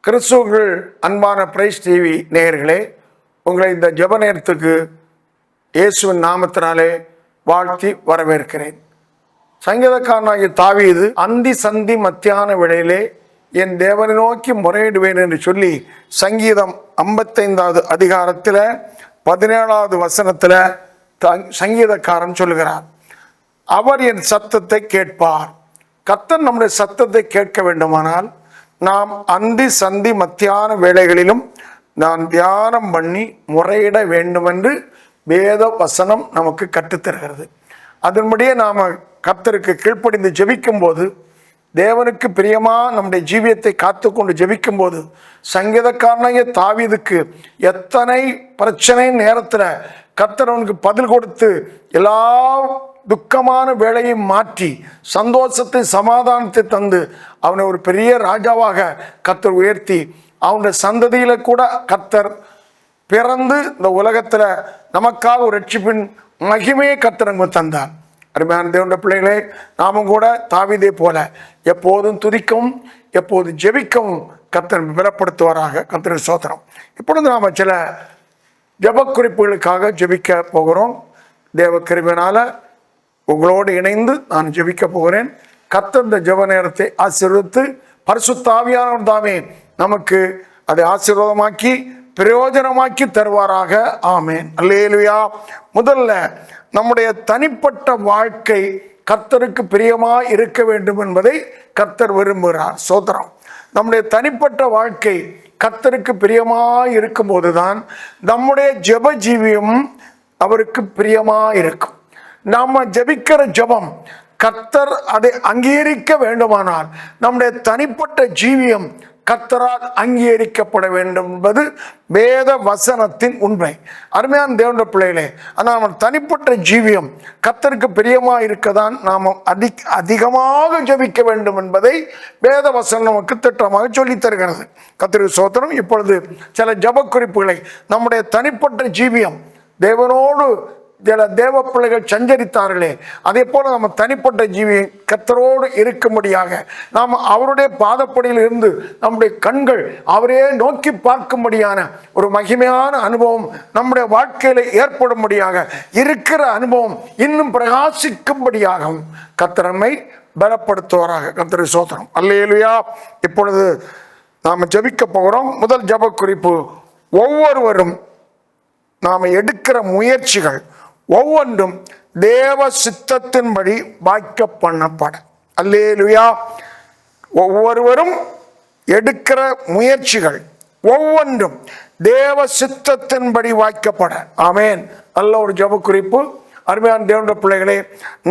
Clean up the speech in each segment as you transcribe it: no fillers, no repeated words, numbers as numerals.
கிறிஸ்துவுக்குள் அன்பான price TV நேயர்களே, உங்களை இந்த ஜெப நேரத்துக்கு இயேசுவின் நாமத்தினாலே வாழ்த்தி வரவேற்கிறேன். சங்கீதக்காரனாகிய தாவீது அந்தி சந்தி மத்தியான வேளையிலே என் தேவனை நோக்கி முறையிடுவேன் என்று சொல்லி சங்கீதம் 55வது அதிகாரத்தில் 17வது வசனத்தில் சங்கீதக்காரன் சொல்லுகிறார், அவர் என் சத்தத்தை கேட்பார். கர்த்தர் நம்முடைய சத்தத்தை கேட்க வேண்டுமானால் நாம் அந்தி சந்தி மத்தியான வேளைகளிலும் நான் தியானம் பண்ணி முறையிட வேண்டும் என்று வேத வசனம் நமக்கு கற்றுத்தருகிறது. அதன்படியே நாம் கர்த்தருக்கு கீழ்ப்படிந்து ஜெபிக்கும் போது, தேவனுக்கு பிரியமாக நம்முடைய ஜீவியத்தை காத்து கொண்டு ஜெபிக்கும் போது, சங்கீதக்காரனாகிய தாவீதுக்கு எத்தனை பிரச்சனை நேரத்தில் கர்த்தர் அவனுக்கு பதில் கொடுத்து எல்லா துக்கமான வேலையை மாற்றி சந்தோஷத்தை சமாதானத்தை தந்து அவனை ஒரு பெரிய ராஜாவாக கர்த்தர் உயர்த்தி அவனுடைய சந்ததியில கூட கர்த்தர் பிறந்து இந்த உலகத்தில் நமக்காக ஒரு ரட்சிப்பின் மகிமையை கர்த்தர் நமக்கு தந்தார். அருமையான தேவனுடைய பிள்ளைகளே, நாமும் கூட தாவீதை போல எப்போதும் துதிக்கவும் எப்போதும் ஜெபிக்கவும் கர்த்தர் பலப்படுத்துவாராக. கர்த்தர் ஸ்தோத்திரம். இப்பொழுது நாம் சில ஜெப குறிப்புகளுக்காக ஜெபிக்க போகிறோம். தேவ கிருபையினால உங்களோடு இணைந்து நான் ஜெபிக்க போகிறேன். கர்த்தர் இந்த ஜெப நேரத்தை ஆசீர்வதித்து பரிசுத்த ஆவியானவர் தாமே நமக்கு அதை ஆசீர்வாதமாக்கி பிரயோஜனமாக்கி தருவாராக. ஆமென். அல்லேலூயா. முதல்ல நம்முடைய தனிப்பட்ட வாழ்க்கை கர்த்தருக்கு பிரியமாய் இருக்க வேண்டும் என்பதை கர்த்தர் விரும்புகிறார். ஸ்தோத்திரம். நம்முடைய தனிப்பட்ட வாழ்க்கை கர்த்தருக்கு பிரியமாய் இருக்கும்போது தான் நம்முடைய ஜெப ஜீவியம் அவருக்கு பிரியமாய் இருக்கும். நாம ஜெபிக்கிற ஜெபம் கர்த்தர் அதை அங்கீகரிக்க வேண்டுமானால் நம்முடைய தனிப்பட்ட ஜீவியம் கர்த்தரால் அங்கீகரிக்கப்பட வேண்டும் என்பது வேத வசனத்தின் உண்மை. அருமையான தேவனுடைய பிள்ளைகளே, ஆனால் நம்ம தனிப்பட்ட ஜீவியம் கர்த்தருக்கு பிரியமாக இருக்கதான் நாம் அதிகமாக ஜெபிக்க வேண்டும் என்பதை வேத வசனம் நமக்கு திட்டமாக சொல்லித் தருகிறது. கர்த்தருக்கு ஸ்தோத்திரம். இப்பொழுது சில ஜெப குறிப்புகளை நம்முடைய தனிப்பட்ட ஜீவியம் தேவனோடு சில தேவ பிள்ளைகள் சஞ்சரித்தார்களே, அதே போல நம்ம தனிப்பட்ட ஜீவி கர்த்தரோடு இருக்கும்படியாக நாம் அவருடைய பாதப்படியில் இருந்து நம்முடைய கண்கள் அவரே நோக்கி பார்க்கும்படியான ஒரு மகிமையான அனுபவம் நம்முடைய வாழ்க்கையில ஏற்படும்படியாக இருக்கிற அனுபவம் இன்னும் பிரகாசிக்கும்படியாகவும் கர்த்தர் நம்மை பலப்படுத்துவாராக. கர்த்தருக்கு ஸ்தோத்திரம். அல்லேலூயா. இப்பொழுது நாம் ஜெபிக்க போகிறோம். முதல் ஜெப குறிப்பு, ஒவ்வொருவரும் நாம் எடுக்கிற முயற்சிகள் ஒவ்வொன்றும் தேவ சித்தத்தின்படி வாய்க்க பண்ணப்பட. அல்லேலூயா. ஒவ்வொருவரும் எடுக்கிற முயற்சிகள் ஒவ்வொன்றும் தேவ சித்தத்தின்படி வாய்க்கப்பட. ஆமென். நல்ல ஒரு ஜெப குறிப்பு. அருமையான தேவனுடைய பிள்ளைகளே,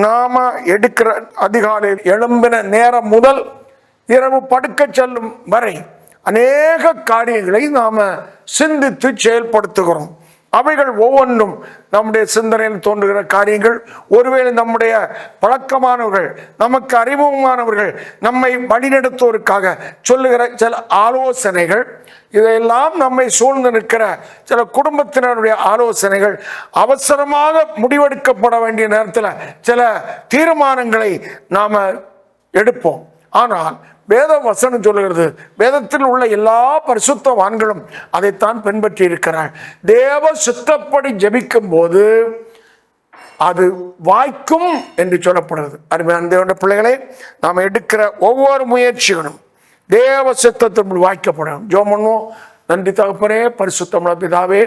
நாம எடுக்கிற அதிகாலையில் எழும்பின நேரம் முதல் இரவு படுக்க செல்லும் வரை அநேக காரியங்களை நாம சிந்தித்து செயல்படுத்துகிறோம். அவைகள் ஒவ்வொன்றும் நம்முடைய சிந்தனையில் தோன்றுகிற காரியங்கள். ஒருவேளை நம்முடைய பழக்கமானவர்கள், நமக்கு அறிமுகமானவர்கள், நம்மை வழிநடத்துவோருக்காக சொல்லுகிற சில ஆலோசனைகள், இதையெல்லாம் நம்மை சூழ்ந்து நிற்கிற சில குடும்பத்தினருடைய ஆலோசனைகள், அவசரமாக முடிவெடுக்கப்பட வேண்டிய நேரத்தில் சில தீர்மானங்களை நாம் எடுப்போம். ஆனால் வேத வசனம் சொல்லுகிறது, வேதத்தில் உள்ள எல்லா பரிசுத்தவான்களும் அதைத்தான் பின்பற்றி இருக்கிறார். தேவ சித்தப்படி ஜெபிக்கும் போது அது வாய்க்கும் என்று சொல்லப்படுகிறது. அருமையான தேவனுடைய பிள்ளைகளே, நாம் எடுக்கிற ஒவ்வொரு முயற்சிகளும் தேவ சித்தத்தின்படி வாய்க்கப்படும். ஜெபம் பண்ணுவோம். நன்றி தகப்பனே, பரிசுத்தமுள்ள பிதாவே,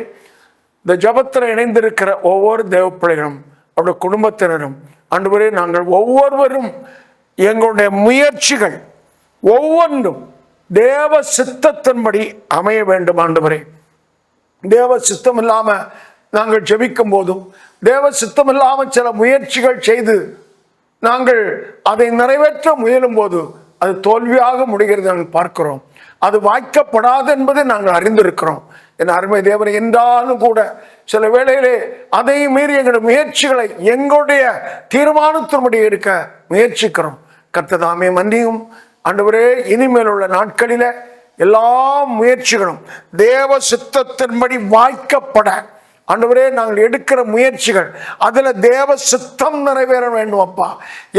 இந்த ஜெபத்தில் இணைந்திருக்கிற ஒவ்வொரு தேவ பிள்ளைகளும் அவருடைய குடும்பத்தினரும் ஆண்டவரே, நாங்கள் ஒவ்வொருவரும் எங்களுடைய முயற்சிகள் ஒவ்வொன்றும் தேவ சித்தத்தின்படி அமைய வேண்டும். ஆண்டவரே, தேவ சித்தம் இல்லாம நாங்கள் ஜெபிக்கும் போதும், தேவ சித்தம் இல்லாமல் சில முயற்சிகள் செய்து நாங்கள் அதை நிறைவேற்ற முயலும் போது அது தோல்வியாக முடிகிறது நாங்கள் பார்க்கிறோம். அது வாய்க்கப்படாது என்பதை நாங்கள் அறிந்திருக்கிறோம். என் அருமை தேவனை, என்றாலும் கூட சில வேளையிலே அதை மீறி எங்களுடைய முயற்சிகளை எங்களுடைய தீர்மானத்தின்படி எடுக்க முயற்சிக்கிறோம். கர்த்தர் தாமே மன்னியும். ஆண்டவரே, இனிமேல் உள்ள நாட்களில எல்லா முயற்சிகளும் தேவ சித்தத்தின்படி வாய்க்கப்பட ஆண்டவரே, நாங்கள் எடுக்கிற முயற்சிகள் அதுல தேவ சித்தம் நிறைவேற வேண்டும் அப்பா.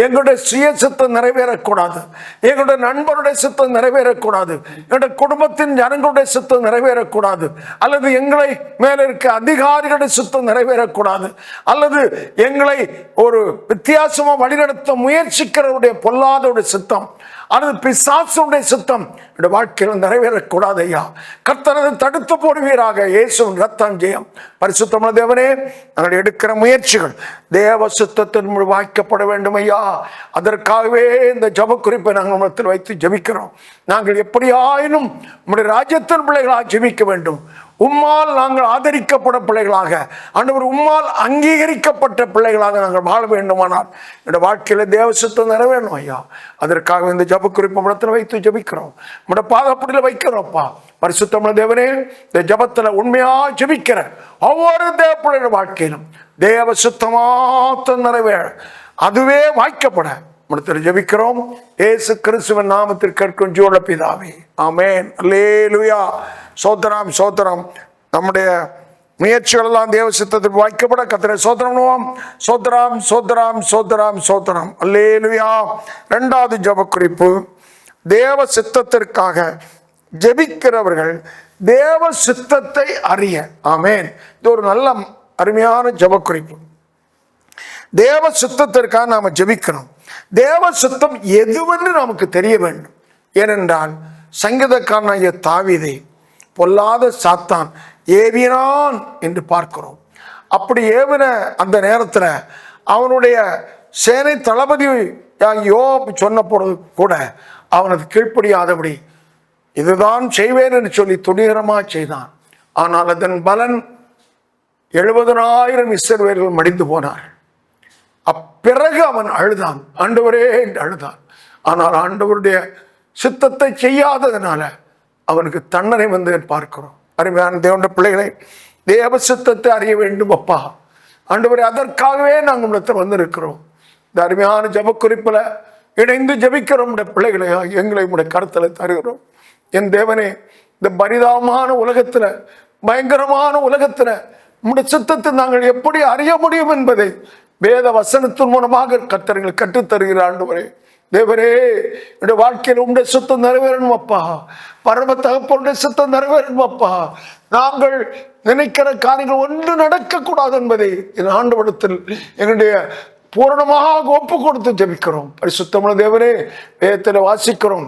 எங்களுடைய சுய சித்தம் நிறைவேறக்கூடாது, எங்களுடைய நண்பருடைய சித்தம் நிறைவேறக்கூடாது, எங்களுடைய குடும்பத்தின் ஜனங்களுடைய சித்தம் நிறைவேறக்கூடாது, அல்லது எங்களை மேல இருக்க அதிகாரிகளுடைய சித்தம் நிறைவேறக்கூடாது, அல்லது எங்களை ஒரு வித்தியாசமா வழிநடத்த முயற்சிக்கிறவருடைய பொல்லாதவருடைய சித்தம் அல்லது பிசாசுடைய சித்தம் வாழ்க்கையில் நிறைவேறக்கூடாது ஐயா. கர்த்தர் அதை தடுத்து போடுவீராக. இயேசுவின் ரத்தம் ஜெயம். பரிசுத்தமுள்ள தேவனே, நாங்கள் எடுக்கிற முயற்சிகள் தேவ சித்தத்தின் வாய்க்கப்பட வேண்டும் ஐயா. அதற்காகவே இந்த ஜப குறிப்பை நாங்கள் நம்மத்தில் வைத்து ஜபிக்கிறோம். நாங்கள் எப்படியாயினும் நம்முடைய ராஜ்யத்தின் பிள்ளைகளாக ஜபிக்க வேண்டும். உம்மால் நாங்கள் ஆதரிக்கப்பட்ட பிள்ளைகளாக, ஆண்டவர் உம்மால் அங்கீகரிக்கப்பட்ட பிள்ளைகளாக நாங்கள் வாழ வேண்டுமானால் என்னுடைய வாழ்க்கையில தேவ சித்தம் நிறைவேறணும் ஐயா. அதற்காக இந்த ஜப குறிப்பு இடத்துல வைத்து ஜபிக்கிறோம், நம்முடைய பாதப்படியில வைக்கிறோம்ப்பா. பரிசுத்தமுள்ள தேவனே, இந்த ஜபத்துல உண்மையா ஜபிக்கிற ஒவ்வொரு தேவ பிள்ளைகள் வாழ்க்கையிலும் தேவ சித்தமாத்த நிறைவேற அதுவே வாய்க்கப்பட இடத்துல ஜபிக்கிறோம். இயேசு கிறிஸ்துவின் நாமத்தில் கேட்கும் ஜீவனுள்ள பிதாவே, ஆமென். அல்லேலூயா. சோதரம் சோதரம். நம்முடைய முயற்சிகள் எல்லாம் தேவ சித்தத்தில் வாய்க்கப்பட கர்த்தரை சோதரம் சோதரம் சோதரம் சோதரம் சோதரம். அல்லேலூயா. இரண்டாவது ஜப குறிப்பு, தேவ சித்தத்திற்காக ஜெபிக்கிறவர்கள் தேவ சித்தத்தை அறிய. ஆமென். இது ஒரு நல்ல அருமையான ஜப குறிப்பு. தேவ சித்தத்திற்காக நாம ஜெபிக்கிறோம். தேவ சித்தம் எதுவென்று நமக்கு தெரிய வேண்டும். ஏனென்றால் சங்கீதக்காரனாகிய தாவீதை பொல்லாத சாத்தான் ஏவினான் என்று பார்க்கிறோம். அப்படி ஏவின அந்த நேரத்தில் அவனுடைய சேனை தளபதி யோவாப் சொன்ன பொழுது கூட அவனது கீழ்ப்படியாதபடி இதுதான் செய்வேன் என்று சொல்லி துணிகரமாக செய்தான். ஆனால் அதன் பலன் 70,000 இஸ்ரவேலர்கள் மடிந்து போனார். அப்பிறகு அவன் அழுதான், ஆண்டவரே என்று அழுதான். ஆனால் ஆண்டவருடைய சித்தத்தை செய்யாததுனால அவனுக்கு தண்டனை வந்து பார்க்கிறோம். அருமையான தேவனுடைய பிள்ளைகளை, தேவ சித்தத்தை அறிய வேண்டும் அப்பா. ஆண்டவரே, அதற்காகவே நாங்கள் உங்களிடத்தில் வந்திருக்கிறோம். இந்த அருமையான ஜப குறிப்பில் இணைந்து ஜபிக்கிறோம். பிள்ளைகளை எங்களை உடைய கருத்தில் தருகிறோம். என் தேவனே, இந்த பரிதாபமான உலகத்துல, பயங்கரமான உலகத்துல உம்முடைய சித்தத்தை நாங்கள் எப்படி அறிய முடியும் என்பதை வேத வசனத்தின் மூலமாக கர்த்தர்கள் கற்றுத்தருகிறார். ஆண்டவரே, தேவரே, என்னுடைய வாழ்க்கையில் உம்முடைய சித்தம் நிறைவேறணும் அப்பா. பரம தகப்பனுடைய சித்தம் நிறைவேறணும் அப்பா. நாங்கள் நினைக்கிற காரியங்கள் ஒன்று நடக்கக்கூடாது என்பதை என் ஆண்டவரிடத்தில் எங்களுடைய பூரணமாக ஒப்பு கொடுத்து ஜெபிக்கிறோம். பரிசுத்தமுள்ள தேவனே, வேதத்தில் வாசிக்கிறோம்,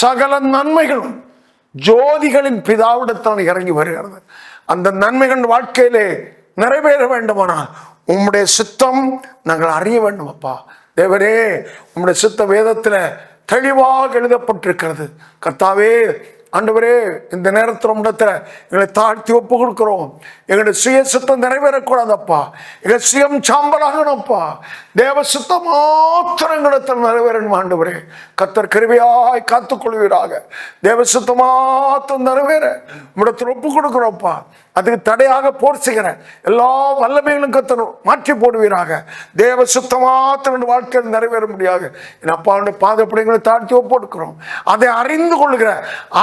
சகல நன்மைகளும் ஜோதிகளின் பிதாவிடத்தான் இறங்கி வருகிறது. அந்த நன்மைகள் வாழ்க்கையிலே நிறைவேற வேண்டுமானால் உம்முடைய சித்தம் நாங்கள் அறிய வேண்டும் அப்பா. தேவரே, உம்முடைய சித்த வேதத்துல தெளிவாக எழுதப்பட்டிருக்கிறது. கர்த்தாவே, ஆண்டவரே, இந்த நேரத்தில் உம்மிடத்துல எங்களை தாழ்த்தி ஒப்பு கொடுக்கிறோம். எங்களுடைய சுய சித்தம் நிறைவேறக்கூடாதப்பா. எங்கள் சுயம் சாம்பலாகணும்ப்பா. தேவ சித்தம் மாத்திரங்களிடத்தில் நிறைவேறணும். ஆண்டவரே, கர்த்தர் கிருபையாய் காத்துக்கொள்வீராக. தேவ சித்தம் மாத்திரம் நிறைவேற உம்மிடத்தில் ஒப்பு கொடுக்கிறோம்ப்பா. அதுக்கு தடையாக போர் செய்கிற எல்லா வல்லமைகளும் கர்த்தர் மாற்றி போடுவீராக. தேவ சுத்தமாத்திர வாழ்க்கையில் நிறைவேற முடியாது. என் அப்பாவுடைய பாதப்படிகளை தாழ்த்தி ஒப்படுக்கிறோம். அதை அறிந்து கொள்கிற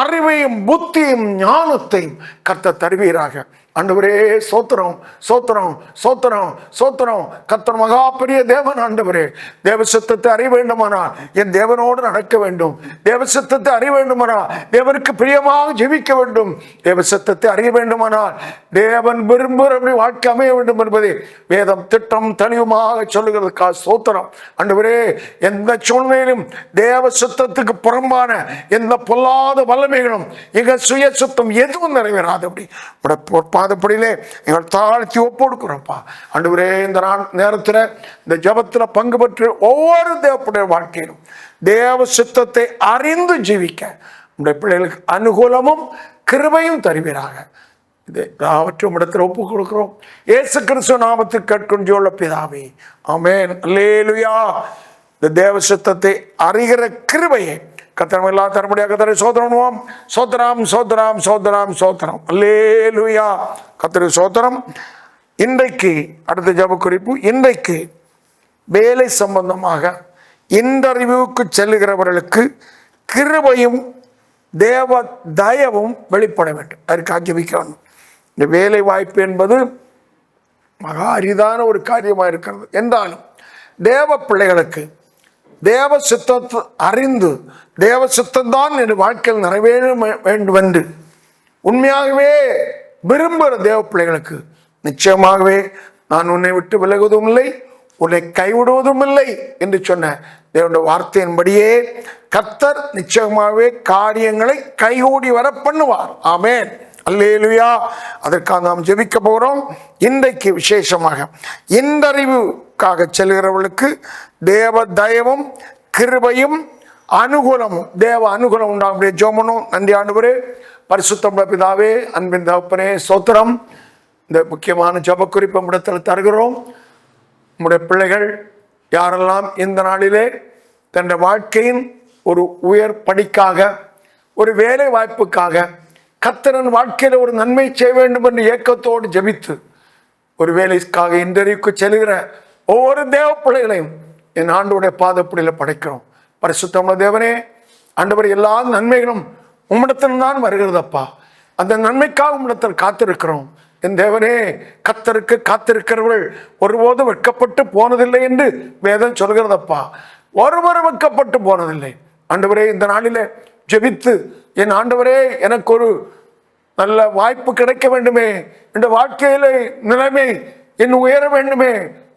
அறிவையும் புத்தியும் ஞானத்தையும் கர்த்தர் தருவீராக. ஆண்டவரே, சோத்திரம் சோத்திரம் சோத்திரம் சோத்திரம். கர்த்தர் மகா பெரிய தேவன். ஆண்டவரே, தேவ சித்தத்தை அறிய வேண்டுமானால் என் தேவனோடு நடக்க வேண்டும். தேவ சித்தத்தை அறிய வேண்டுமானால் தேவனுக்கு பிரியமாக ஜெபிக்க வேண்டும். தேவ சித்தத்தை அறிய வேண்டுமானால் தேவன் விரும்புகிற வாழ்க்கை அமைய வேண்டும் என்பதை வேதம் திட்டம் தெளிவுமாக சொல்லுகிறதுக்காக சோத்திரம். ஆண்டவரே, எந்த சூழ்நிலையிலும் தேவ சித்தத்துக்கு புறம்பான எந்த பொல்லாத வல்லமைகளும் எங்கள் சுய சித்தம் எதுவும் நிறைவேறாதபடி பாதப்படியிலே எங்கள் தாழ்த்தி ஒப்படுக்கிறோம்ப்பா. ஆண்டவரே, இந்த நேரத்தில் இந்த ஜபத்தில் பங்கு பெற்று ஒவ்வொரு தேவப்புடைய வாழ்க்கையிலும் தேவ சித்தத்தை அறிந்து ஜீவிக்க உடைய பிள்ளைகளுக்கு அனுகூலமும் கிருபையும் தருவீராக. இதை அவற்றும் இடத்துல ஒப்பு கொடுக்கிறோம். இயேசு கிறிஸ்து நாமத்தில் கேட்கும் ஜீவனுள்ள பிதாவே, ஆமென். அல்லேலூயா. இந்த தேவ சித்தத்தை அறிகிற கிருபையை கர்த்தர் எல்லா தரமுடியாக கர்த்தரை சோதரம் சோதரம் சோதரம் சோதரம் சோதரம். அல்லேலூயா. கர்த்தரை சோதரம். இன்றைக்கு அடுத்த ஜப குறிப்பு, இன்றைக்கு வேலை சம்பந்தமாக இன்டர்வியூக்கு செல்லுகிறவர்களுக்கு கிருபையும் தேவ தயவும் வெளிப்பட வேண்டும். அதற்கு ஜெபிக்கணும். இந்த வேலை வாய்ப்பு என்பது மகா அரிதான ஒரு காரியமாக இருக்கிறது. என்றாலும் தேவ பிள்ளைகளுக்கு தேவ சித்தத்தை அறிந்து தேவ சித்தம்தான் என் வாழ்க்கையில் நிறைவேற வேண்டும் என்று உண்மையாகவே விரும்புகிற தேவ பிள்ளைகளுக்கு நிச்சயமாகவே நான் உன்னை விட்டு விலகுவதும் இல்லை, உன்னை கைவிடுவதும் இல்லை என்று சொன்ன தேவனுடைய வார்த்தையின்படியே கர்த்தர் நிச்சயமாகவே காரியங்களை கைகூடி வர பண்ணுவார். ஆமென், அல்லேலூயா. அதற்காக நாம் ஜெபிக்க போகிறோம். இன்றைக்கு விசேஷமாக இன்றறிவுக்காக செல்கிறவர்களுக்கு தேவ தயவும் கிருபையும் அனுகூலமும் தேவ அனுகூலம் உண்டாகும் ஜெபம். நன்றி ஆண்டவரே, பரிசுத்த பிதாவே, அன்பின் தகப்பனே, ஸ்தோத்திரம். இந்த முக்கியமான ஜெப குறிப்பை இடத்தில் தருகிறோம். நம்முடைய பிள்ளைகள் யாரெல்லாம் இந்த நாளிலே தன்னுடைய வாழ்க்கையின் ஒரு உயர் படிக்காக, ஒரு வேலை வாய்ப்புக்காக, கர்த்தரின் வாழ்க்கையில் ஒரு நன்மை செய்ய வேண்டும் என்று ஏக்கத்தோடு ஜெபித்து ஒரு வேலைக்காக இன்டர்வியூக்கு செல்கிற ஒவ்வொரு தேவ பிள்ளைகளையும் என் ஆண்டோடைய பாதப்படியில் படைக்கிறோம். பரிசுத்தமுள்ள தேவனே, ஆண்டவர் எல்லா நன்மைகளும் உம்மிடத்தில் தான் வருகிறதப்பா. அந்த நன்மைக்காக உம்மிடத்தில் காத்திருக்கிறோம். என் தேவனே, கர்த்தருக்கு காத்திருக்கிறவர்கள் ஒருபோதும் வெட்கப்பட்டு போனதில்லை என்று வேதம் சொல்கிறதப்பா. ஒருவரும் வெட்கப்பட்டு போனதில்லை. ஆண்டவரே, இந்த நாளிலே ஜெபித்து என் ஆண்டவரே, எனக்கு ஒரு நல்ல வாய்ப்பு கிடைக்க வேண்டுமே, இந்த வாழ்க்கையில நிலைமை என் உயர வேண்டுமே,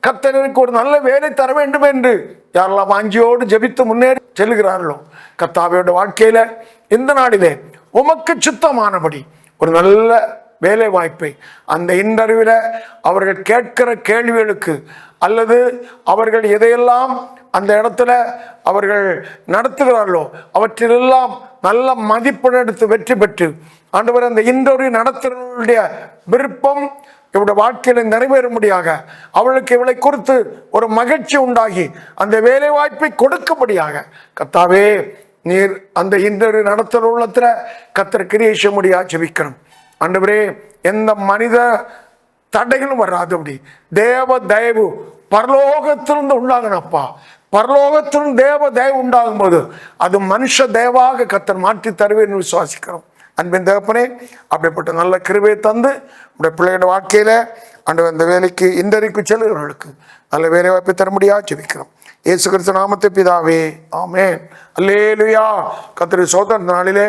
கர்த்தர் எனக்கு ஒரு நல்ல வேலை தர வேண்டும் என்று யாரெல்லாம் வாஞ்சியோடு ஜெபித்து முன்னேறி செல்கிறார்களோ, கர்த்தாவோட வாழ்க்கையில இந்த நாளிலே உமக்கு சுத்தமானபடி ஒரு நல்ல வேலை வாய்ப்பை அந்த இன்டர்வியூல அவர்கள் கேட்கிற கேள்விகளுக்கு அல்லது அவர்கள் எதையெல்லாம் அந்த இடத்துல அவர்கள் நடத்துகிறார்களோ அவற்றிலெல்லாம் நல்ல மதிப்பெண் எடுத்து வெற்றி பெற்று ஆண்டவர் அந்த இன்டர்வியூ நடத்துகிறவர்களுடைய விருப்பம் இவருடைய வாழ்க்கையில நிறைவேறும்படியாக அவளுக்கு இவளை குறித்து ஒரு மகிழ்ச்சி உண்டாகி அந்த வேலை வாய்ப்பை கொடுக்கும்படியாக கர்த்தாவே நீர் அந்த இன்டர்வியூ நடத்துகிற உள்ளத்துல கர்த்தர் கிரியை செய்ய முடியாது ஜெபிக்கிறோம். ஆண்டவரே, எந்த மனித தடைகளும் வராதபடி தேவ தயவு பரலோகத்திலிருந்து உண்டாகணப்பா. பரலோகத்திலிருந்து தேவ தயவு உண்டாகும் போது அது மனுஷ தயவாக கர்த்தர் மாற்றி தருவேன் விசுவாசிக்கிறோம். அன்பின் தகப்பனே, அப்படிப்பட்ட நல்ல கிருபையை தந்து உடைய பிள்ளைகளோட வாழ்க்கையில ஆண்டவர் இந்த வேலைக்கு இன்டர்வியூக்கு செல்கிறவர்களுக்கு நல்ல வேலை வாய்ப்பை தர முடியாது ஜெபிக்கிறோம். இயேசு கிறிஸ்து நாமத்தை பிதாவே, ஆமென், அல்லேலூயா. கர்த்தர் சோதனை நாளிலே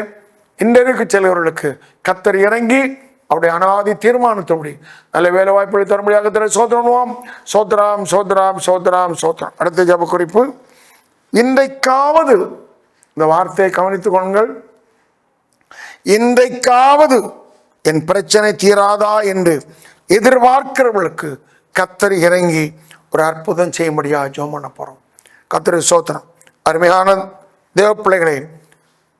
இன்டர்வியூக்கு செல்கிறவர்களுக்கு கர்த்தர் இறங்கி அவருடைய அனாதி தீர்மானத்தோடு நல்ல வேலை வாய்ப்புகளை தர முடியாது கர்த்தரை சோதரம் சோதராம் சோதராம் சோதராம் சோதரம். அடுத்த ஜெப குறிப்பு, இன்றைக்காவது இந்த வார்த்தையை கவனித்துக் கொள்ளுங்கள். இன்றைக்காவது என் பிரச்சனை தீராதா என்று எதிர்பார்க்கிறவர்களுக்கு கர்த்தர் இறங்கி ஒரு அற்புதம் செய்ய முடியாது ஜெபம் பண்ண போறோம். கர்த்தரை சோதரம். அருமையான தேவ பிள்ளைகளே,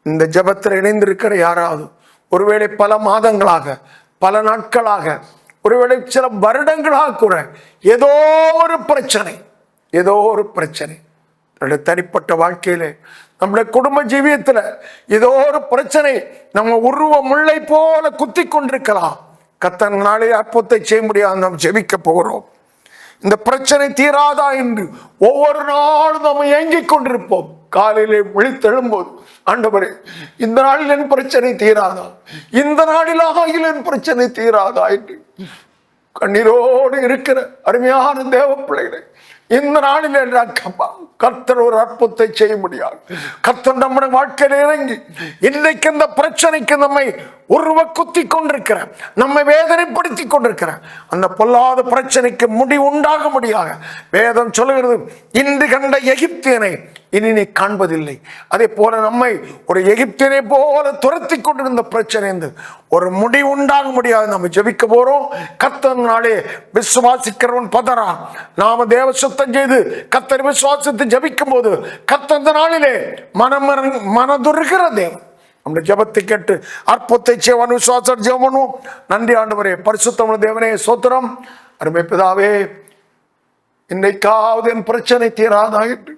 இந்த ஜெபத்தில் இணைந்திருக்கிற யாராவது ஒருவேளை பல மாதங்களாக, பல நாட்களாக, ஒருவேளை சில வருடங்களாக கூட ஏதோ ஒரு பிரச்சனை நம்முடைய தனிப்பட்ட வாழ்க்கையில, நம்முடைய குடும்ப ஜீவியத்துல ஏதோ ஒரு பிரச்சனை நம்ம உருவ முல்லை போல குத்தி கொண்டிருக்கலாம். கர்த்தர் நாளே அற்புதத்தை செய்ய முடியாது நாம் ஜெபிக்க போகிறோம். இந்த பிரச்சனை தீராதா என்று ஒவ்வொரு நாளும் நம்ம ஏங்கிக் கொண்டிருப்போம். காலையிலே விழித்தெழும்போது, ஆண்டவரே, இந்த நாளில் என் பிரச்சனை தீராதா, இந்த நாளிலாக என் பிரச்சனை தீராதா என்று கண்ணீரோடு இருக்கிற அருமையான தேவ பிள்ளைகளை இந்த நாளில் கர்த்தர் ஒரு அற்புதத்தை செய்ய முடியாது. கர்த்தர் நம்முடைய வாழ்க்கையில் இறங்கி இன்றைக்கு இந்த பிரச்சனைக்கு நம்மை உருவ குத்தி கொண்டிருக்கிற, நம்மை வேதனைப்படுத்தி கொண்டிருக்கிற அந்த பொல்லாத பிரச்சனைக்கு முடிவு உண்டாக முடியாக வேதம் சொல்லுகிறது, இன்று கண்ட எகிப்தியனை இனி நீ காண்பதில்லை. அதே போல நம்மை ஒரு எகிப்தியனை போல துரத்தி கொண்டிருந்த பிரச்சனை ஒரு முடிவு உண்டாக முடியாது. நம்ம ஜெபிக்க போறோம். கர்த்தர் நாளே விசுவாசிக்கிறவன் பதறா. நாம தேவ சுத்தம் செய்து கர்த்தர் விசுவாசித்து ஜெபிக்கும் போது கர்த்தர் இந்த நாளிலே மனதுருகிற தேவன். நம்முடைய ஜெபத்தை கேட்டு அற்புதத்தை செய்வான் விசுவாசம் ஜெபம் பண்ணுவோம். நன்றி ஆண்டவரே, பரிசுத்தமுள்ள தேவனே, சோத்திரம். அருமை பிதாவே, இன்னைக்காவது என் பிரச்சனை தீராதா என்று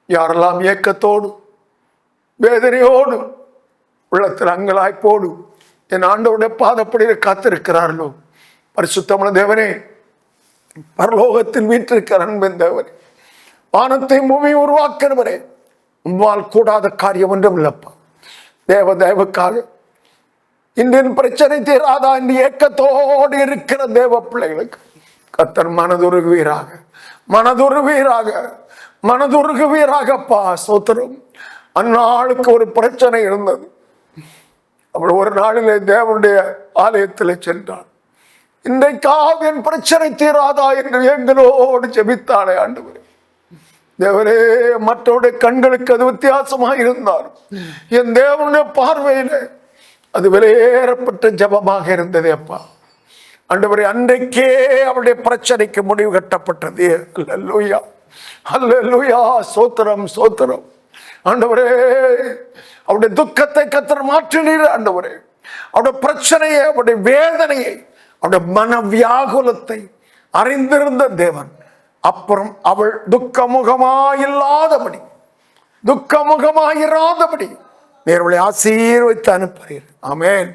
யாரெல்லாம் ஏக்கத்தோடு வேதனையோடு உள்ளத்தில் அங்கலாய்ப்போடு என் ஆண்டவருடைய பாதப்படியில் காத்திருக்கிறார்களோ, பரிசுத்தமுள்ள தேவனே, பரலோகத்தில் வீற்றிருக்கிற அன்பின் தேவனே, வானத்தை பூமியை உருவாக்கிறவரே, உம்மால் கூடாத காரியம் ஒன்றும் இல்லப்பா. தேவ தயவுக்காக இன்றைய பிரச்சனை தீராதா என்று ஏக்கத்தோடு இருக்கிற தேவ பிள்ளைகளுக்கு கர்த்தர் மனதுருகுவீராக, மனதுருவீராக, மனதுருகுவீராகப்பா. ஸ்தோத்திரம். அந்நாளுக்கு ஒரு பிரச்சனை இருந்தது. அவள் ஒரு நாளிலே தேவனுடைய ஆலயத்தில் சென்றாள். இன்றைக்காக என் பிரச்சனை தீராதா என்று எங்களோடு ஜெபித்தாளே ஆண்டவரே. தேவரே, மற்றவருடைய கண்களுக்கு அது வித்தியாசமாக இருந்தார். என் தேவனுடைய பார்வையில அது வெளியேறப்பட்ட ஜபமாக இருந்தது அப்பா. ஆண்டவரே, அன்றைக்கே அவருடைய பிரச்சனைக்கு முடிவு கட்டப்பட்டது. அல்லேலூயா, அல்லேலூயா. சோத்திரம், சோத்திரம். ஆண்டவரே, அவருடைய துக்கத்தை கர்த்தர் மாற்றினீர். ஆண்டவரே, அவருடைய பிரச்சனையை, அவருடைய வேதனையை, அவருடைய மன வியாகுலத்தை அறிந்திருந்த தேவன் அப்புறம் அவள் துக்கமுகமாயில்லாதபடி, துக்கமுகமாயிராதபடி நேர்வழி ஆசீர்வைத்து அனுப்புகிறீர். ஆமென்.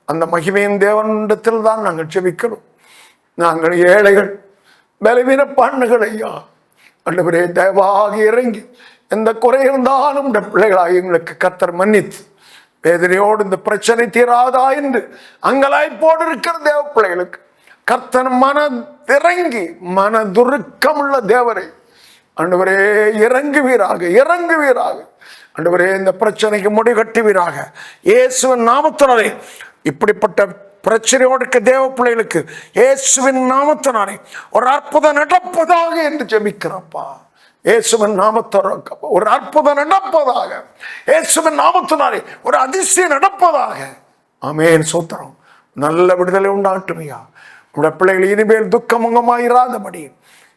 அந்த மகிமையின் தேவனிடத்தில் தான் நாங்கள் ஜெபிக்கிறோம். நாங்கள் ஏழைகள், பலவீன பண்ணுகள் ஐயா. ஆண்டவரே, தயவாக இறங்கி எந்த குறை இருந்தாலும் இந்த பிள்ளைகளாக எங்களுக்கு கர்த்தர் மன்னித்து, வேதனையோடு இந்த பிரச்சனை தீராதா என்று அங்கலாய்ப்போடு இருக்கிற தேவ பிள்ளைகளுக்கு கர்த்தர் மனதிறங்கி, மனதுருக்கமுள்ள தேவரை ஆண்டவரே இறங்குவீராக, இறங்குவீராக. ஆண்டவரே, இந்த பிரச்சனைக்கு முடிகட்டுவீராக இயேசுவின் நாமத்தினாலே. இப்படிப்பட்ட பிரச்சனையோடு இருக்க தேவ பிள்ளைகளுக்கு இயேசுவின் நாமத்தினாலே ஒரு அற்புதம் நடப்பதாக என்று ஜெபிக்கிறப்பா. இயேசுவின் நாமத்தினாலே ஒரு அற்புதம் நடப்பதாக, இயேசுவின் நாமத்தினாலே ஒரு அதிசயம் நடப்பதாக. ஆமென். சோத்திரம். நல்ல விடுதலை உண்டாட்டுமையா. உடைய பிள்ளைகள் இனிமேல் துக்கமுகமாயிராதபடி,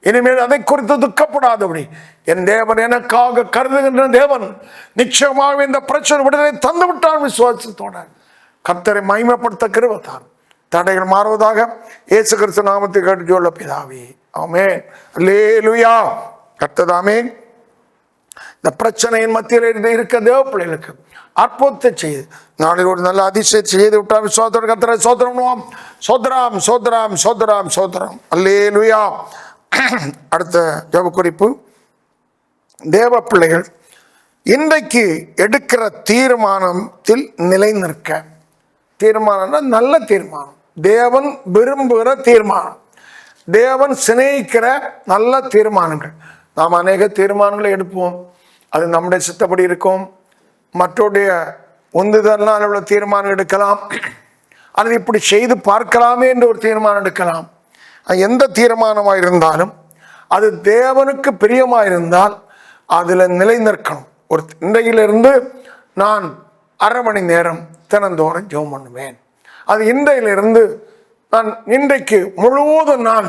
இனிமேல் அதை குறித்து துக்கப்படாதபடி என் தேவன் எனக்காக கருதுகின்ற தேவன் நிச்சயமாக இந்த பிரச்சனை விடுதலை தந்து விட்டான். விசுவாசத்தோட கர்த்தரை மகிமைப்படுத்த கிருபைதான். தடைகள் மாறுவதாக இயேசு கிறிஸ்து நாமத்தை கேட்டு சொல்ல பிதாவே. ஆமென். அல்லேலூயா. கர்த்ததாமே இந்த பிரச்சனையின் மத்தியில் இருக்க தேவ பிள்ளைகளுக்கு அற்புதத்தை செய்து நாளில் ஒரு நல்ல அதிசயத்தை செய்து விட்டார். விசுவாசத்தோட கர்த்தரை சோதரம் பண்ணுவோம். சோதராம், சோதராம், சோதராம், சோதரம். அல்லேலூயா. அடுத்த ஜெப குறிப்பு, தேவ பிள்ளைகள் இன்றைக்கு எடுக்கிற தீர்மானத்தில் நிலை நிற்க. தீர்மானம் நல்ல தீர்மானம், தேவன் விரும்புகிற தீர்மானம், தேவன் சிநேகிக்கிற நல்ல தீர்மானங்கள். நாம் அநேக தீர்மானங்களை எடுப்போம், அது நம்முடைய சித்தப்படி இருக்கும். மற்றோடைய உந்துதல்னால் உள்ள தீர்மானம் எடுக்கலாம், அல்லது இப்படி செய்து பார்க்கலாமே என்று ஒரு தீர்மானம் எடுக்கலாம். எந்த தீர்மானமாக இருந்தாலும் அது தேவனுக்கு பிரியமாக இருந்தால் அதில் நிலை நிற்கணும். ஒரு இன்றையிலிருந்து நான் அரை மணி நேரம் தினந்தோறும் ஜெபம் பண்ணுவேன். அது இன்றையிலிருந்து நான் இன்றைக்கு முழுவதும் நான்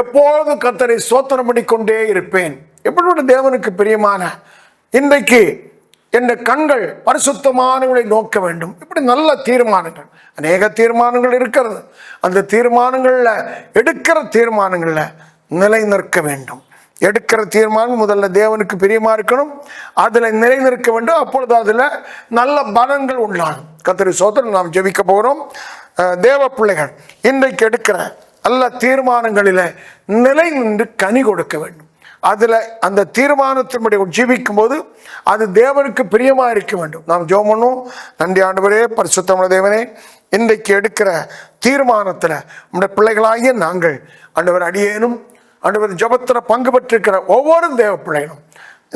எப்பொழுது கர்த்தரை ஸ்தோத்திரம் பண்ணிக்கொண்டே இருப்பேன். எப்படிப்பட்ட தேவனுக்கு பிரியமான இன்றைக்கு என் கண்கள் பரிசுத்தமானவர்களை நோக்க வேண்டும். இப்படி நல்ல தீர்மானங்கள், அநேக தீர்மானங்கள் இருக்கிறது. அந்த தீர்மானங்களில் எடுக்கிற தீர்மானங்களில் நிலை நிற்க வேண்டும். எடுக்கிற தீர்மானம் முதல்ல தேவனுக்கு பிரியமா இருக்கணும், அதில் நிலை நிற்க வேண்டும். அப்பொழுது அதில் நல்ல பலன்கள் உண்டாகும். கர்த்தரை ஸ்தோத்திரம். நாம் ஜெபிக்க போகிறோம். தேவ பிள்ளைகள் இன்றைக்கு எடுக்கிற நல்ல தீர்மானங்களில் நிலை நின்று கனி கொடுக்க வேண்டும். அதில் அந்த தீர்மானத்தின்படி ஜீவிக்கும் போது அது தேவனுக்கு பிரியமாக இருக்க வேண்டும். நாம் ஜெபம் பண்ணுவோம். நன்றி ஆண்டவரே, பரிசுத்தமுள்ள தேவனே, இன்றைக்கு எடுக்கிற தீர்மானத்தில் நம்முடைய பிள்ளைகளாகிய நாங்கள் ஆண்டவர் அடியேனும் ஆண்டவர் ஜெபத்தில் பங்கு பெற்றிருக்கிற ஒவ்வொரு தேவ பிள்ளைகளும்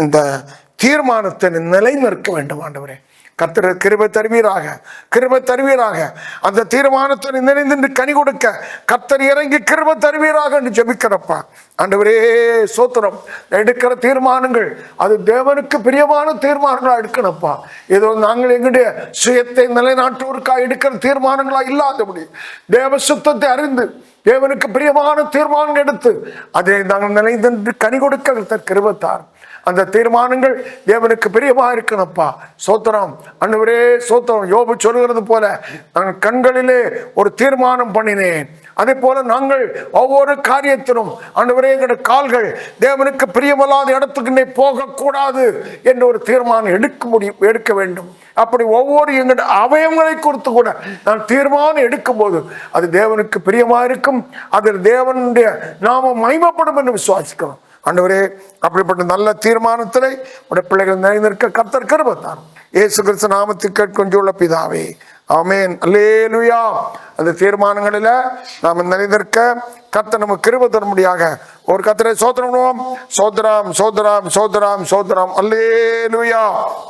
இந்த தீர்மானத்தை நிலை நிற்க வேண்டும். ஆண்டவரே, கர்த்தர் கிருபை தருவீராக, கிருபை தருவீராக. அந்த தீர்மானத்தை நினைந்து கனி கொடுக்க கர்த்தர் இறங்கி கிருபை தருவீராக என்று ஜெபிக்கிறப்பா. ஆண்டவரே ஸ்தோத்திரம். எடுக்கிற தீர்மானங்கள் அது தேவனுக்கு பிரியமான தீர்மானங்களா எடுக்கணும்ப்பா. ஏதோ நாங்கள் எங்களுடைய சுயத்தை நிலைநாட்டுவதற்காக எடுக்கிற தீர்மானங்களா இல்லாதபடி தேவ சுத்தத்தை அறிந்து தேவனுக்கு பிரியமான தீர்மானம் எடுத்து அதை நாங்கள் நிலைந்து கனி கொடுக்க கர்த்தர் கிருபை தார். அந்த தீர்மானங்கள் தேவனுக்கு பிரியமா இருக்கணும்ப்பா. சோத்திரம் ஆண்டவரே, சோத்திரம். யோபு சொல்லுகிறது போல நான் கண்களிலே ஒரு தீர்மானம் பண்ணினேன். அதே போல நாங்கள் ஒவ்வொரு காரியத்திலும் ஆண்டவரே எங்களுடைய கால்கள் தேவனுக்கு பிரியமில்லாத இடத்துக்கு போகக்கூடாது என்ற ஒரு தீர்மானம் எடுக்க வேண்டும். அப்படி ஒவ்வொரு எங்களுடைய அவயவங்களை குறித்து கூட நான் தீர்மானம் எடுக்கும் போது அது தேவனுக்கு பிரியமா இருக்கும். அதில் தேவனுடைய நாமம் மகிமைப்படும் என்று விசுவாசிக்கிறோம். ஆண்டவரே, அப்படிப்பட்ட நல்ல தீர்மானத்திலே உடைய பிள்ளைகள் நிறைந்திருக்க கர்த்தர் கிருபை தாரும். இயேசு கிறிஸ்து நாமத்தில் கேட்கும் ஜெபம் பிதாவே. ஆமென். அல்லேலூயா. அந்த தீர்மானங்களில் நாம் நிலைநிற்க கர்த்தர் நமக்கு கிருபை தரும்படியாக ஒரு கர்த்தரை ஸ்தோத்திரம். சோதராம் சோதராம் சோதராம் சோதராம். அல்லேலூயா.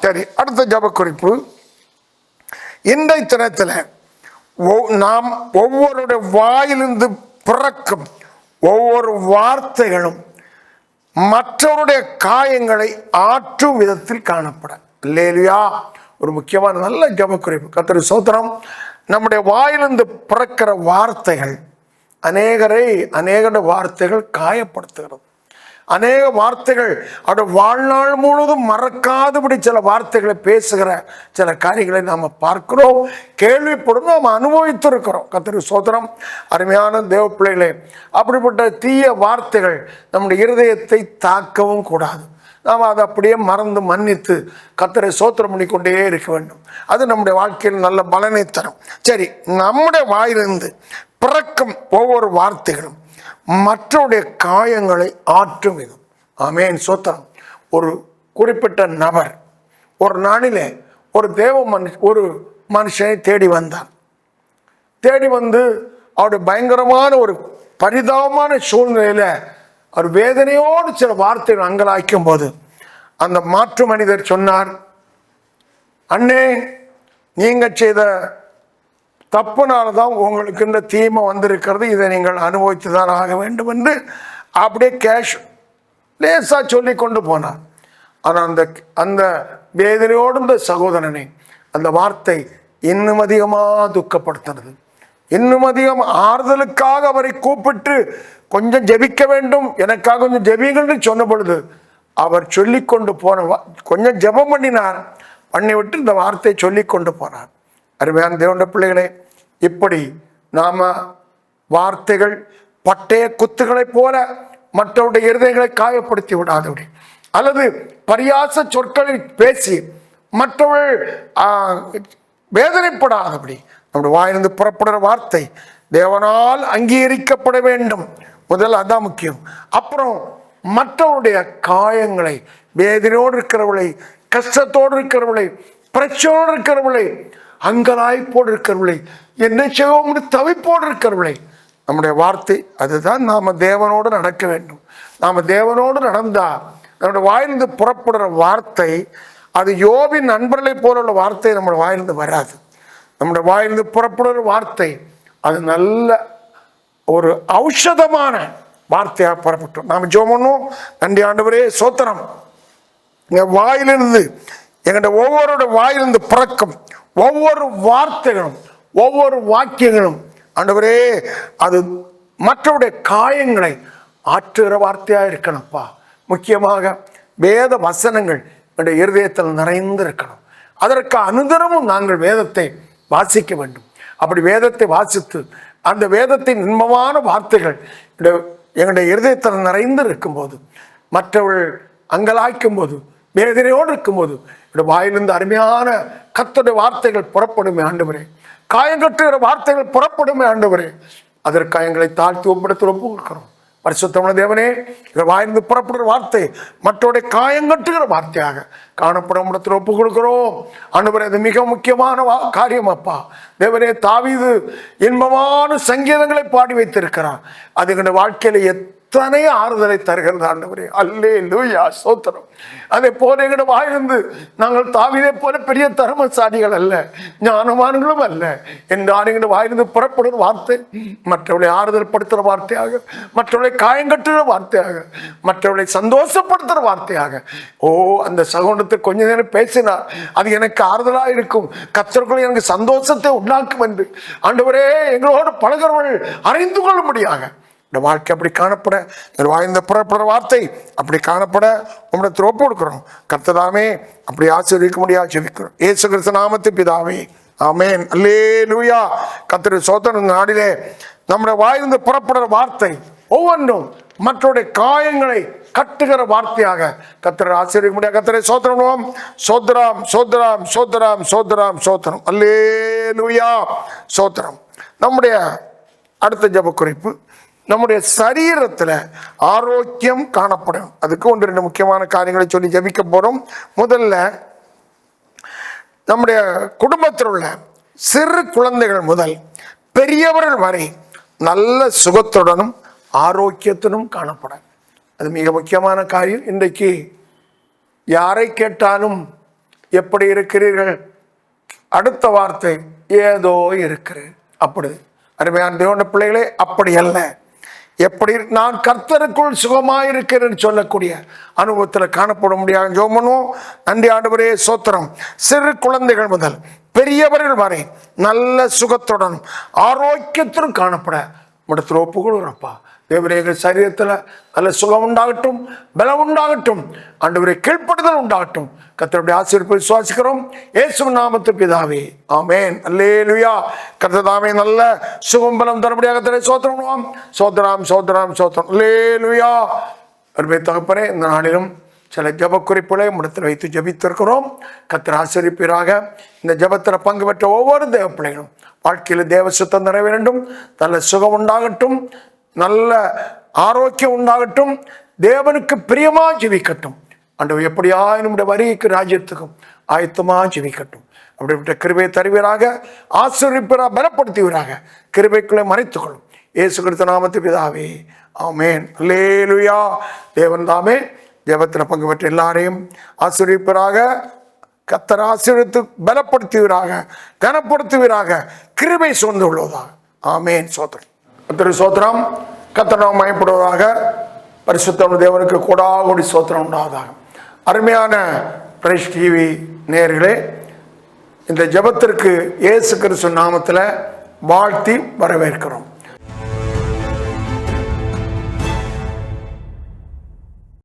சரி, அடுத்த ஜெப குறிப்பு. இன்றைய தினத்தில் நாம் ஒவ்வொருடைய வாயிலிருந்து பிறக்கும் ஒவ்வொரு வார்த்தைகளும் மற்றவருடைய காயங்களை ஆற்றும் விதத்தில் காணப்பட. அல்லேலூயா. ஒரு முக்கியமான நல்ல ஜெப குறிப்பு. கர்த்தருக்கு ஸ்தோத்திரம். நம்முடைய வாயிலிருந்து பிறக்கிற வார்த்தைகள் அநேக வார்த்தைகள் காயப்படுத்துகிறது. அநேக வார்த்தைகள் அவருடைய வாழ்நாள் முழுவதும் மறக்காதபடி சில வார்த்தைகளை பேசுகிற சில காரியங்களை நாம் பார்க்கிறோம், கேள்விப்படும், நாம் அனுபவித்திருக்கிறோம். கர்த்தருக்கு ஸ்தோத்திரம். அருமையான தேவ பிள்ளைகளே, அப்படிப்பட்ட தீய வார்த்தைகள் நம்முடைய இருதயத்தை தாக்கவும் கூடாது. நாம் அதை அப்படியே மறந்து மன்னித்து கர்த்தரை ஸ்தோத்திரம் பண்ணிக்கொண்டே இருக்க வேண்டும். அது நம்முடைய வாழ்க்கையில் நல்ல பலனை தரும். சரி, நம்முடைய வாயிலிருந்து பிறக்கும் ஒவ்வொரு வார்த்தைகளும் மற்றவருடைய காயங்களை ஆற்றும் விதம். ஆமென். ஸ்தோத்திரம். ஒரு குறிப்பிட்ட நபர் ஒரு நாளிலே ஒரு மனுஷனை தேடி வந்தார். தேடி வந்து அவருடைய பயங்கரமான ஒரு பரிதாபமான சூழ்நிலையில அவர் வேதனையோடு சில வார்த்தைகள் அங்கலாய்க்கும் போது அந்த மாற்று மனிதர் சொன்னார், அண்ணே, நீங்க செய்த தப்புனால்தான் உங்களுக்கு இந்த தீமை வந்திருக்கிறது, இதை நீங்கள் அனுபவித்துதான் ஆக வேண்டும் என்று அப்படியே லேசா சொல்லி கொண்டு போனார். ஆனால் அந்த வேதனையோடு இந்த சகோதரனை அந்த வார்த்தை இன்னும் அதிகமாக துக்கப்படுத்தினது. இன்னும் அதிகம் ஆறுதலுக்காக அவரை கூப்பிட்டு கொஞ்சம் ஜெபிக்க வேண்டும், எனக்காக கொஞ்சம் ஜெபிங்கன்னு சொன்ன பொழுது அவர் சொல்லி கொண்டு கொஞ்சம் ஜெபம் பண்ணிவிட்டு இந்த வார்த்தையை சொல்லி கொண்டு போனார். அருமையான தேவனுடைய பிள்ளைகளே, இப்படி நாம வார்த்தைகள் பட்டய குத்துகளைப் போல மற்றவருடைய இருதயங்களை காயப்படுத்தி விடாதபடி, அல்லது பரியாச சொற்களை பேசி மற்றவர்கள் வேதனைப்படாதபடி நம்முடைய வாயிலிருந்து புறப்படுற வார்த்தை தேவனால் அங்கீகரிக்கப்பட வேண்டும். முதல்ல அதான் முக்கியம். அப்புறம் மற்றவருடைய காயங்களை, வேதனையோடு இருக்கிறவளை, கஷ்டத்தோடு இருக்கிறவளை, பிரச்சனையோடு இருக்கிறவளை, அங்கலாய்ப்போடு இருக்கிறவளை, என்ன செய்வோம் தவிப்போடு இருக்கிறவளை, நம்முடைய வார்த்தை அதுதான். நாம தேவனோடு நடக்க வேண்டும். நாம தேவனோடு நடந்தா நம்முடைய வாயிலிருந்து புறப்படுற வார்த்தை அது யோபின் நண்பர்களை போல உள்ள வார்த்தை நம்முடைய வாயிலிருந்து வராது. நம்முடைய வாயிலிருந்து புறப்படுற வார்த்தை அது நல்ல ஒரு ஔஷதமான வார்த்தையாக புறப்பட்டோம். நாம் ஜெபம் பண்ணுவோம். நன்றி ஆண்டவரே, ஸ்தோத்திரம். எங்கள் வாயிலிருந்து, எங்களுடைய ஒவ்வொருடைய வாயிலிருந்து பிறக்கும் ஒவ்வொரு வார்த்தைகளும் ஒவ்வொரு வாக்கியங்களும் ஆண்டவரே அது மற்றவருடைய காயங்களை ஆற்றுகிற வார்த்தையாக இருக்கணும்ப்பா. முக்கியமாக வேத வசனங்கள் என்னுடைய இருதயத்தில் நிறைந்து இருக்கணும். அதற்கு அனுதினமும் நாங்கள் வேதத்தை வாசிக்க வேண்டும். அப்படி வேதத்தை வாசித்து அந்த வேதத்தின் இன்பமான வார்த்தைகள் எங்களுடைய இருதயத்தில் நிறைந்து இருக்கும்போது, மற்றவர்கள் அங்கலாய்க்கும் போது, வேதனையோடு இருக்கும்போது என்னுடைய வாயிலிருந்து அருமையான கர்த்தருடைய வார்த்தைகள் புறப்படுமே ஆண்டவரே. காயங்கட்டுகிற வார்த்தைகள் புறப்படுமே ஆண்டவரே. அதற்கு காயங்களை தாழ்த்தி ஒப்படைத்து ஒப்பு கொடுக்கிறோம். பரிசுத்தமான தேவனே, எங்கள் வாயிலிருந்து புறப்படுகிற வார்த்தை மற்றவருடைய காயங்கட்டுகிற வார்த்தையாக காணப்படும் இடத்தில் ஒப்பு கொடுக்கிறோம் ஆண்டவரே. அது மிக முக்கியமான காரியம் அப்பா. தேவனே, தாவீது இன்பமான சங்கீதங்களை பாடி வைத்திருக்கிறார். அது எங்களுடைய வாழ்க்கையில எத்தனை ஆறுதலை தருகிறது ஆண்டவரே. அல்லேலூயா, ஸ்தோத்திரம். அதே போல எங்களுடைய வாயிலிருந்து நாங்கள் தாவீதை போல பெரிய தர்மசாலிகள் அல்ல, ஞானவான்களும் அல்ல என்றால் எங்களுடைய வாயிலிருந்து புறப்படுகிற வார்த்தை மற்றவர்களை ஆறுதல் படுத்துகிற வார்த்தையாக, மற்றவர்களை காயங்கட்டுகிற வார்த்தையாக, மற்றவர்களை சந்தோஷப்படுத்துகிற வார்த்தையாக. அந்த சகோதரத்தை கொஞ்ச நேரம் பேசினார், அது எனக்கு ஆறுதலாக இருக்கும். கர்த்தருக்குள் எனக்கு சந்தோஷத்தை உண்டாக்கும் என்று ஆண்டவரே எங்களோடு பழகிறவர்கள் அறிந்து கொள்ளும்படியாக இந்த வாழ்க்கை அப்படி காணப்பட, வாய்ந்த புறப்படுற வார்த்தை அப்படி காணப்பட உம்மிடத்தில் ஒப்பு கொடுக்கிறோம். கர்த்ததாமே அப்படி ஆசீர்வதிக்க முடியாது ஜெபிக்கிறோம். இயேசு கிறிஸ்து நாமத்தில் பிதாவே, ஆமென். அல்லேலூயா. கர்த்தருடைய ஸ்தோத்திரம். நாடிலே நம்முடைய வாயிலிருந்து புறப்படுற வார்த்தை ஒவ்வொன்றும் மற்றவருடைய காயங்களை கட்டுகிற வார்த்தையாக கர்த்தரை ஆசீர்வதிக்க முடியாது. கர்த்தரை ஸ்தோத்திரம். சோத்ராம் சோத்ராம் சோத்ராம் சோத்ராம் சோத்திரம். அல்லேலூயா, சோத்திரம். நம்முடைய அடுத்த ஜெப குறிப்பு, நம்முடைய சரீரத்தில் ஆரோக்கியம் காணப்படும். அதுக்கு 1-2 முக்கியமான காரியங்களை சொல்லி ஜெபிக்க போறோம். முதல்ல நம்முடைய குடும்பத்தில் உள்ள சிறு குழந்தைகள் முதல் பெரியவர்கள் வரை நல்ல சுகத்துடனும் ஆரோக்கியத்துடனும் காணப்பட. அது மிக முக்கியமான காரியம். இன்றைக்கு யாரை கேட்டாலும் எப்படி இருக்கிறீர்கள், அடுத்த வார்த்தை ஏதோ இருக்கிறேன். அப்படி அருமையான தேவனுடைய பிள்ளைகளே, அப்படி அல்ல. எப்படி நான் கர்த்தருக்குள் சுகமாயிருக்கிறேன் சொல்லக்கூடிய அனுபவத்தில் காணப்பட முடியாது. ஜெபம் பண்ணுவோம். நன்றி ஆண்டவரே, சோத்திரம். சிறு குழந்தைகள் முதல் பெரியவர்கள் வரை நல்ல சுகத்துடன் ஆரோக்கியத்துடன் காணப்பட இடத்துல ஒப்புக்கொள்கிறப்பா. தேவரே, எங்கள் சரீரத்தில் நல்ல சுகம் உண்டாகட்டும், பலம் உண்டாகட்டும், ஆண்டவரே கீழ்ப்படுதல் உண்டாகட்டும். கர்த்தருடைய ஆசீர்வாதத்தை விசுவாசிக்கிறோம் இயேசுவின் நாமத்தில் பிதாவே, ஆமென். அல்லேலூயா. கர்த்தர் தாமே நல்ல சுகம் பலம் தரபடியாக கர்த்தரை ஸ்தோத்திரம் பண்ணுவோம். ஸ்தோத்திரம் ஸ்தோத்திரம் ஸ்தோத்திரம். அல்லேலூயா. அருமை தகப்பனே, இந்த நாளிலும் சில ஜப குறிப்புகளை இடத்தில் வைத்து ஜபித்திருக்கிறோம். கர்த்தர் ஆசீர்வதிப்பீராக. இந்த ஜபத்தில் பங்கு பெற்ற ஒவ்வொரு தேவ பிள்ளைகளும் வாழ்க்கையில் தேவ சுத்தம் நிறைய வேண்டும், நல்ல சுகம் உண்டாகட்டும், நல்ல ஆரோக்கியம் உண்டாகட்டும், தேவனுக்கு பிரியமா ஜீவிக்கட்டும். ஆண்டவர் எப்படியா நம்முடைய வரிக்கு ராஜ்யத்துக்கும் ஆயத்தமா ஜீவிக்கட்டும். அப்படிப்பட்ட கிருபையை தருவீராக, ஆசீர்வதிப்பீராக, பலப்படுத்துவீராக. கிருபைக்குள்ளே மறைத்துக்கொள்ளும் இயேசு கிறிஸ்து நாமத்தில் பிதாவே, ஆமென். அல்லேலூயா. தேவன் தாமே ஜெபத்தில் பங்கு பெற்ற எல்லாரையும் ஆசீர்வதிப்பீராக. கர்த்தர் ஆசீர்வதித்து பலப்படுத்துவீராக, கனப்படுத்துவீராக, கிருபை சூழ்ந்து உள்ளதாக. ஆமென். சோத்திரம். கர்த்தருக்கு சோத்திரம். கர்த்தர் நாமம் மகிமைப்படுவதாக. பரிசுத்த தேவனுக்கு கோடாகோடி சோத்திரம் உண்டாவதாக. அருமையான பிரைஸ் டிவி நேயர்களே, இந்த ஜெபத்திற்கு இயேசு கிறிஸ்து நாமத்தில் வாழ்த்தி வரவேற்கிறோம்.